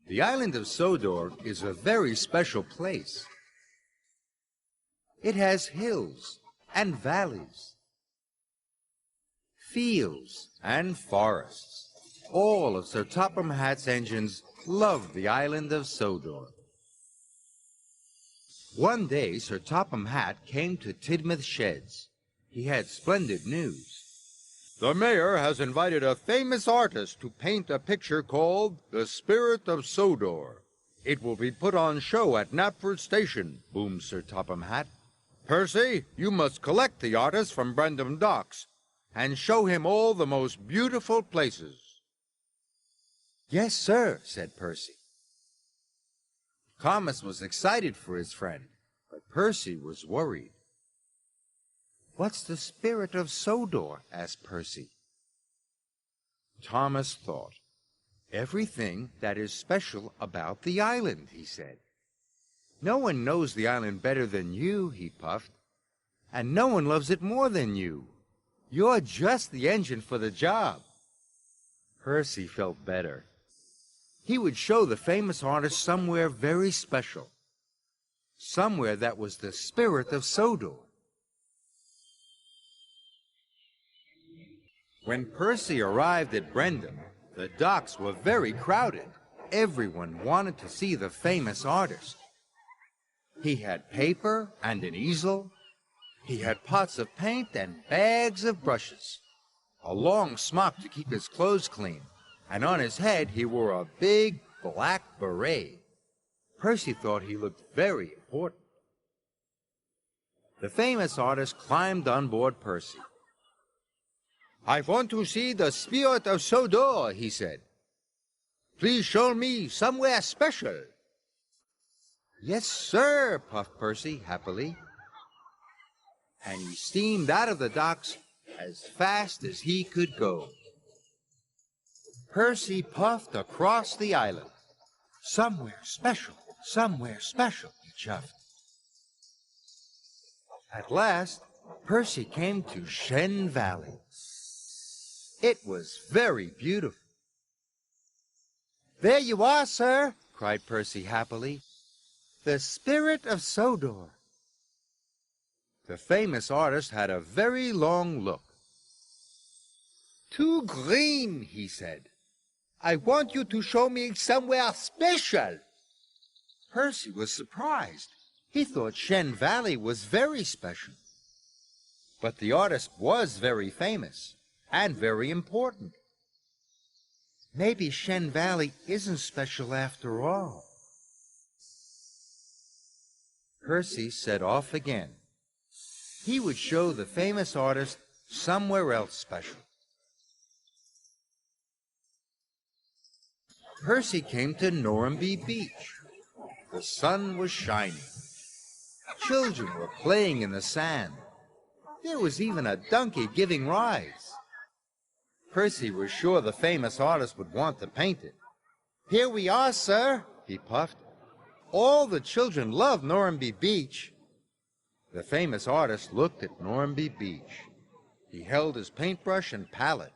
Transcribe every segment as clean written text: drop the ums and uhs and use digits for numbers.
The island of Sodor is a very special place. It has hills and valleys, fields and forests. All of Sir Topham Hatt's engines love the island of Sodor. One day, Sir Topham Hatt came to Tidmouth Sheds. He had splendid news. The mayor has invited a famous artist to paint a picture called The Spirit of Sodor. It will be put on show at Knapford Station, boomed Sir Topham Hatt. Percy, you must collect the artist from Brendam Docks and show him all the most beautiful places. Yes, sir, said Percy. Thomas was excited for his friend, but Percy was worried. What's the spirit of Sodor? Asked Percy. Thomas thought. Everything that is special about the island, he said. No one knows the island better than you, he puffed, and no one loves it more than you. You're just the engine for the job. Percy felt better. He would show the famous artist somewhere very special, somewhere that was the spirit of Sodor. When Percy arrived at Brendam, the docks were very crowded. Everyone wanted to see the famous artist. He had paper and an easel. He had pots of paint and bags of brushes, a long smock to keep his clothes clean, and on his head he wore a big black beret. Percy thought he looked very important. The famous artist climbed on board Percy. I want to see the spirit of Sodor, he said. Please show me somewhere special. Yes, sir, puffed Percy happily. And he steamed out of the docks as fast as he could go. Percy puffed across the island. Somewhere special, he chuffed. At last, Percy came to Shen Valley. It was very beautiful. There you are, sir, cried Percy happily. The spirit of Sodor. The famous artist had a very long look. Too green, he said. I want you to show me somewhere special. Percy was surprised. He thought Shen Valley was very special. But the artist was very famous and very important. Maybe Shen Valley isn't special after all. Percy set off again. He would show the famous artist somewhere else special. Percy came to Normanby Beach. The sun was shining. Children were playing in the sand. There was even a donkey giving rides. Percy was sure the famous artist would want to paint it. Here we are, sir, he puffed. All the children love Normanby Beach. The famous artist looked at Normanby Beach. He held his paintbrush and palette.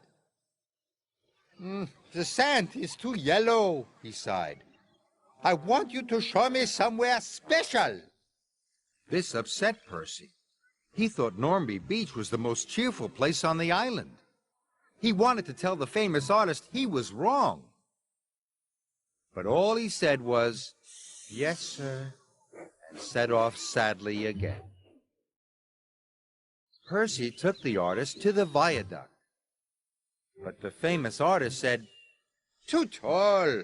The sand is too yellow, he sighed. I want you to show me somewhere special. This upset Percy. He thought Normanby Beach was the most cheerful place on the island. He wanted to tell the famous artist he was wrong. But all he said was, yes, sir, and set off sadly again. Percy took the artist to the viaduct. But the famous artist said, too tall.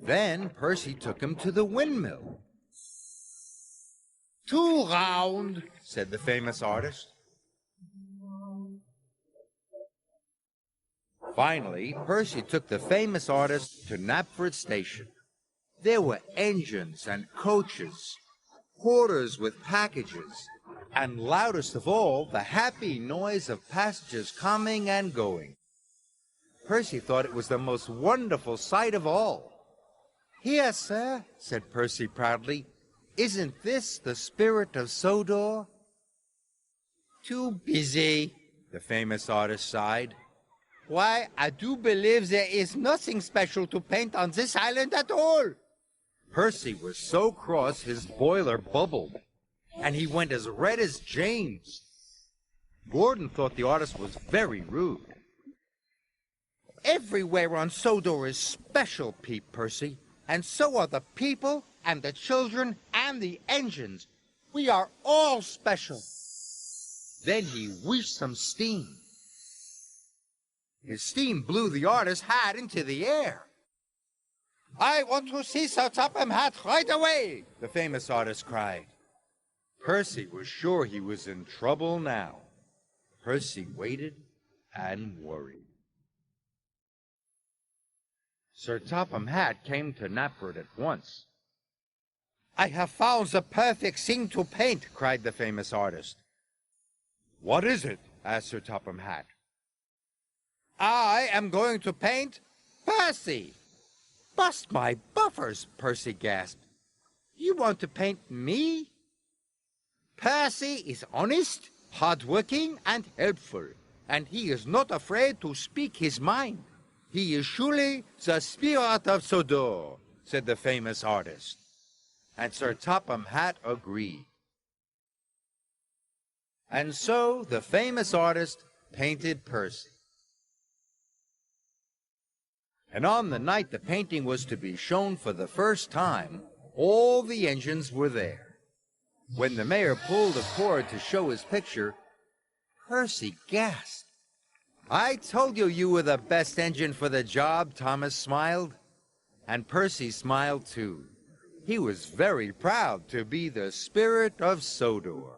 Then Percy took him to the windmill. Too round, said the famous artist. Finally, Percy took the famous artist to Knapford Station. There were engines and coaches, porters with packages, and loudest of all, the happy noise of passengers coming and going. Percy thought it was the most wonderful sight of all. Here, sir, said Percy proudly, isn't this the spirit of Sodor? Too busy, the famous artist sighed. Why, I do believe there is nothing special to paint on this island at all. Percy was so cross his boiler bubbled, and he went as red as James. Gordon thought the artist was very rude. Everywhere on Sodor is special, Percy, and so are the people and the children and the engines. We are all special. Then he wheezed some steam. His steam blew the artist's hat into the air. I want to see Sir Topham Hatt right away, the famous artist cried. Percy was sure he was in trouble now. Percy waited and worried. Sir Topham Hatt came to Knapford at once. I have found the perfect thing to paint, cried the famous artist. What is it? Asked Sir Topham Hatt. I am going to paint Percy. Bust my buffers, Percy gasped. You want to paint me? Percy is honest, hard-working, and helpful, and he is not afraid to speak his mind. He is surely the spirit of Sodor, said the famous artist. And Sir Topham Hatt agreed. And so the famous artist painted Percy. And on the night the painting was to be shown for the first time, all the engines were there. When the mayor pulled the cord to show his picture, Percy gasped. I told you you were the best engine for the job, Thomas smiled. And Percy smiled too. He was very proud to be the spirit of Sodor.